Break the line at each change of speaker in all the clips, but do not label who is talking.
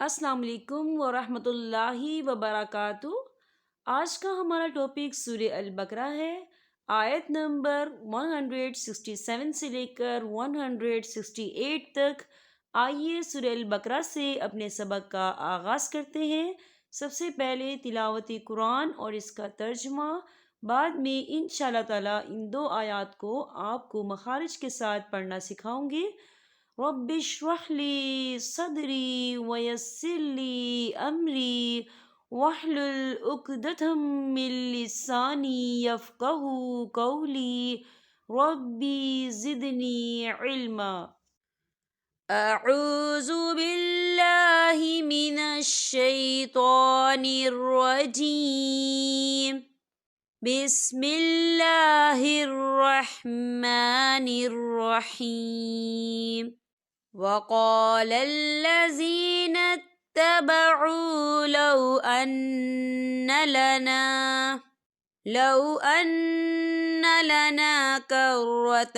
السلام علیکم ورحمۃ اللہ وبرکاتہ۔ آج کا ہمارا ٹاپک سورہ البقرہ ہے۔ آیت نمبر 167 سے لے کر 168 تک۔ آئیے سورہ البقرہ سے اپنے سبق کا آغاز کرتے ہیں۔ سب سے پہلے تلاوت قرآن اور اس کا ترجمہ، بعد میں انشاءاللہ تعالی ان دو آیات کو آپ کو مخارج کے ساتھ پڑھنا سکھاؤں گی۔ رب اشرح لي صدري ويسر لي أمري واحلل عقدة من لساني يفقه قولي ربي زدني علما۔ أعوذ بالله من الشيطان الرجيم، بسم الله الرحمن الرحيم۔ وقال الذين اتبعوا لو أن لنا كرة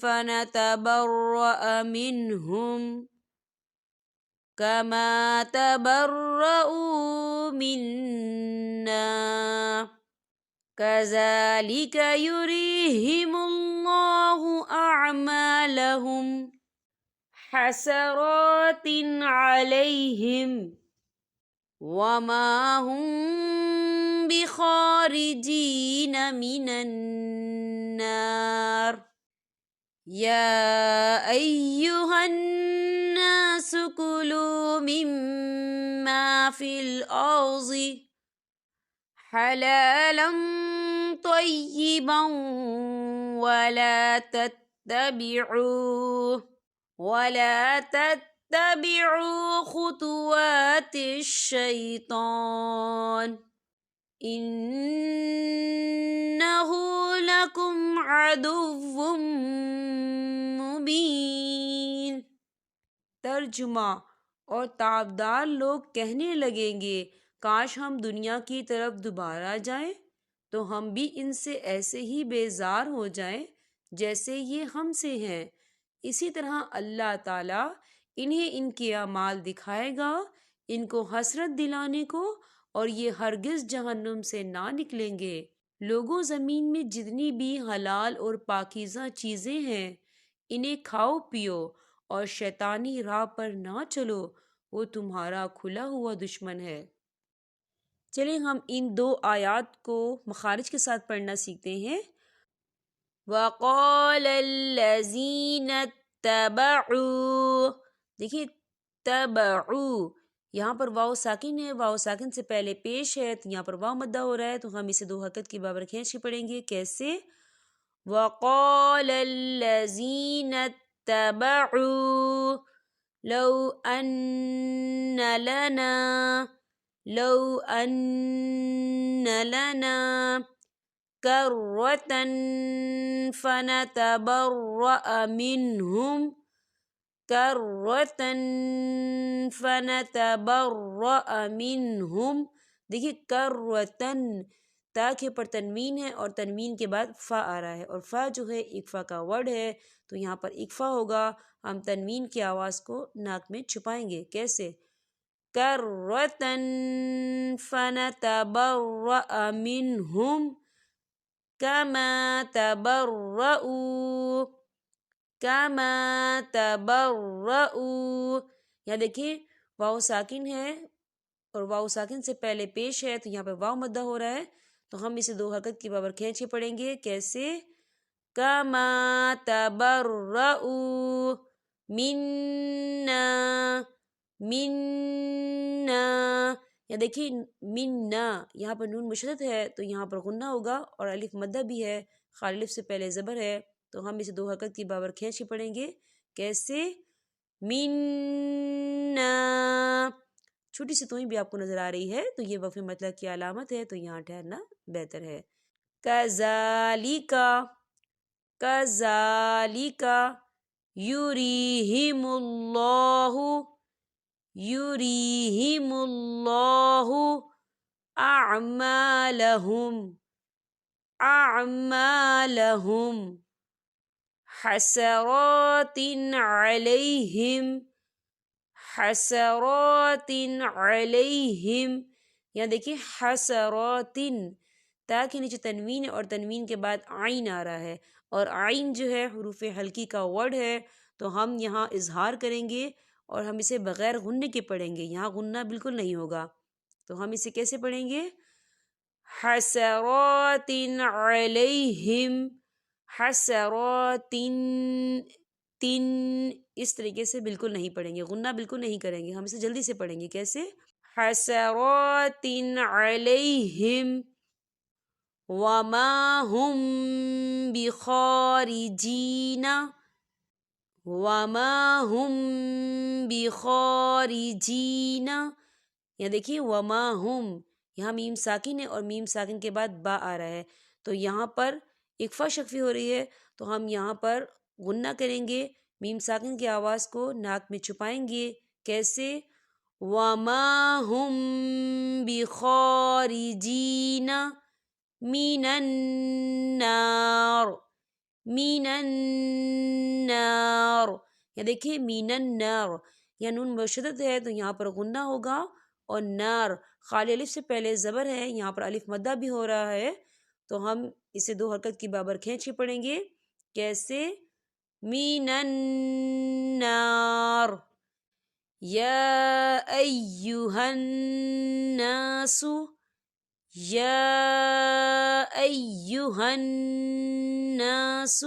فنتبرأ منهم كما تبرؤوا منا كذلك يريهم الله أعمالهم حسرات عليهم وما هم بخارجين من النار۔ يا أيها الناس كلوا مما في الأرض حلالا طيبا ولا تتبعوا خطوات الشيطان إنه لكم عدو مبين۔ ترجمہ: اور تعبدار لوگ کہنے لگیں گے، کاش ہم دنیا کی طرف دوبارہ جائیں تو ہم بھی ان سے ایسے ہی بیزار ہو جائیں جیسے یہ ہم سے ہیں۔ اسی طرح اللہ تعالیٰ انہیں ان کے اعمال دکھائے گا، ان کو حسرت دلانے کو، اور یہ ہرگز جہنم سے نہ نکلیں گے۔ لوگوں، زمین میں جتنی بھی حلال اور پاکیزہ چیزیں ہیں انہیں کھاؤ پیو اور شیطانی راہ پر نہ چلو، وہ تمہارا کھلا ہوا دشمن ہے۔ چلیں ہم ان دو آیات کو مخارج کے ساتھ پڑھنا سیکھتے ہیں۔ وَقَالَ الَّذِينَ اتَّبَعُوا، دیکھیے تبعوا، یہاں پر واو ساکن ہے، واو ساکن سے پہلے پیش ہے تو یہاں پر واو مدہ ہو رہا ہے، تو ہم اسے دو حرکت کی برابر کھینچ کے پڑھیں گے۔ کیسے؟ وَقَالَ الَّذِينَ اتَّبَعُوا لَوْ أَنَّ لَنَا كَرَّةً فَنَتَبَرَّأَ مِنْهُمْ۔ دیکھیے کرتن، تا کے پر تنوین ہے اور تنوین کے بعد فا آ رہا ہے، اور فا جو ہے اکفا کا ورڈ ہے تو یہاں پر اکفا ہوگا۔ ہم تنوین کی آواز کو ناک میں چھپائیں گے۔ کیسے؟ کرتن فنتبرأ منہم کما تبرؤوا۔ یہاں دیکھیے واو ساکن ہے اور واو ساکن سے پہلے پیش ہے تو یہاں پہ واو مدہ ہو رہا ہے، تو ہم اسے دو حرکت کی برابر کھینچ کے پڑھیں گے۔ کیسے؟ کما تبرؤوا منا۔ یا دیکھیے منا، یہاں پر نون مشدد ہے تو یہاں پر غنہ ہوگا، اور الف مدہ بھی ہے، خالی الف سے پہلے زبر ہے، تو ہم اسے دو حرکت کی برابر کھینچ کے پڑھیں گے۔ کیسے؟ منا۔ چھوٹی سی توئی بھی آپ کو نظر آ رہی ہے تو یہ وقف مطلق کی علامت ہے، تو یہاں ٹھہرنا بہتر ہے۔ کذالک یریہم اللہ اعمالہم حسرات حسرات علیہم، یہاں دیکھیے حسرات، تا کے نیچے تنوین ہے اور تنوین کے بعد عین آ رہا ہے، اور عین جو ہے حروف ہلکی کا ورڈ ہے، تو ہم یہاں اظہار کریں گے اور ہم اسے بغیر غننے کے پڑھیں گے، یہاں غنہ بالکل نہیں ہوگا، تو ہم اسے کیسے پڑھیں گے؟ حسرات علیہم، حسرات، تن، اس طریقے سے بالکل نہیں پڑھیں گے، غنہ بالکل نہیں کریں گے، ہم اسے جلدی سے پڑھیں گے، کیسے؟ حسرات علیہم وما هم بخارجین، وما هم بخارجین، یہاں دیکھیے وما هم، یہاں میم ساکن ہے اور میم ساکن کے بعد با آ رہا ہے، تو یہاں پر اکفا شکفی ہو رہی ہے، تو ہم یہاں پر غنہ کریں گے، میم ساکن کی آواز کو ناک میں چھپائیں گے، کیسے؟ وما هم بخارجین من النار، من النار، یا دیکھیے من النار، یا نون مشدد ہے تو یہاں پر غنہ ہوگا، اور نار خالی الف سے پہلے زبر ہے، یہاں پر الف مدہ بھی ہو رہا ہے، تو ہم اسے دو حرکت کی برابر کھینچ کے پڑھیں گے، کیسے؟ من النار، یا ایہا الناس، یا ایہا الناس،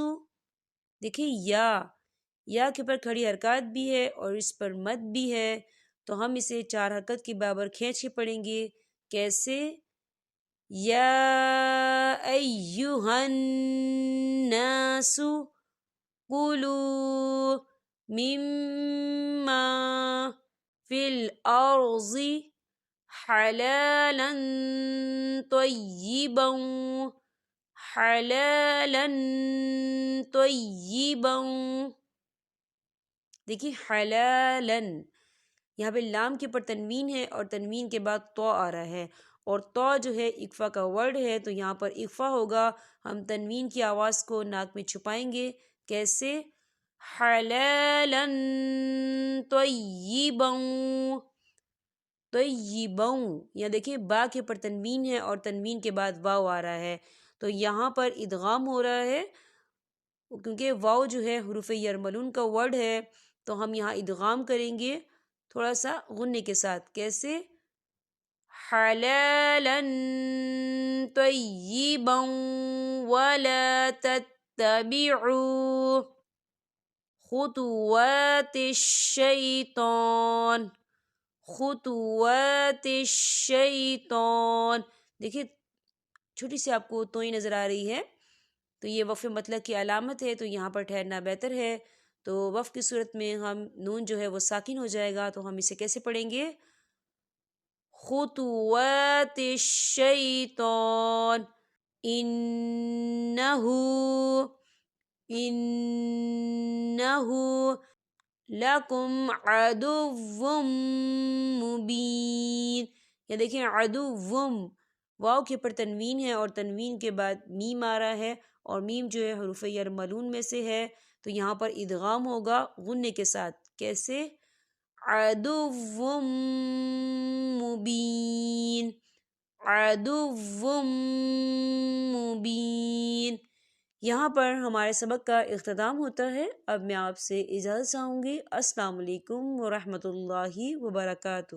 دیکھیں یا کے پر کھڑی حرکات بھی ہے اور اس پر مد بھی ہے، تو ہم اسے چار حرکت کی برابر کھینچ کے پڑھیں گے، کیسے؟ یا ایہا الناس کلوا مما فی الارض حلالا طیبا، حلالا طیبا، دیکھیے حلالا، یہاں پہ لام کے پر تنوین ہے اور تنوین کے بعد تو آ رہا ہے، اور تو جو ہے اکفا کا ورڈ ہے، تو یہاں پر اکفا ہوگا، ہم تنوین کی آواز کو ناک میں چھپائیں گے، کیسے؟ حلالا طیبا، طیبا، یہاں دیکھیں با کے پر تنوین ہے اور تنوین کے بعد واو آ رہا ہے، تو یہاں پر ادغام ہو رہا ہے، کیونکہ واو جو ہے حروف یرملون کا ورڈ ہے، تو ہم یہاں ادغام کریں گے تھوڑا سا غننے کے ساتھ، کیسے؟ حلالا طیبا ولا تتبعوا خطوات الشیطان، خطوات الشیطان، دیکھیے چھوٹی سی آپ کو توئی نظر آ رہی ہے، تو یہ وقف مطلق کی علامت ہے، تو یہاں پر ٹھہرنا بہتر ہے، تو وقف کی صورت میں ہم نون جو ہے وہ ساکن ہو جائے گا، تو ہم اسے کیسے پڑھیں گے؟ خطوات الشیطان، انہو، انہو لکم عدو مبین، یا دیکھیں عدوم، واو کے پر تنوین ہے اور تنوین کے بعد میم آ رہا ہے، اور میم جو ہے حروف یرملون میں سے ہے، تو یہاں پر ادغام ہوگا غننے کے ساتھ، کیسے؟ عدو مبین، عدو مبین۔ یہاں پر ہمارے سبق کا اختتام ہوتا ہے، اب میں آپ سے اجازت چاہوں گی، السلام علیکم ورحمۃ اللہ وبرکاتہ۔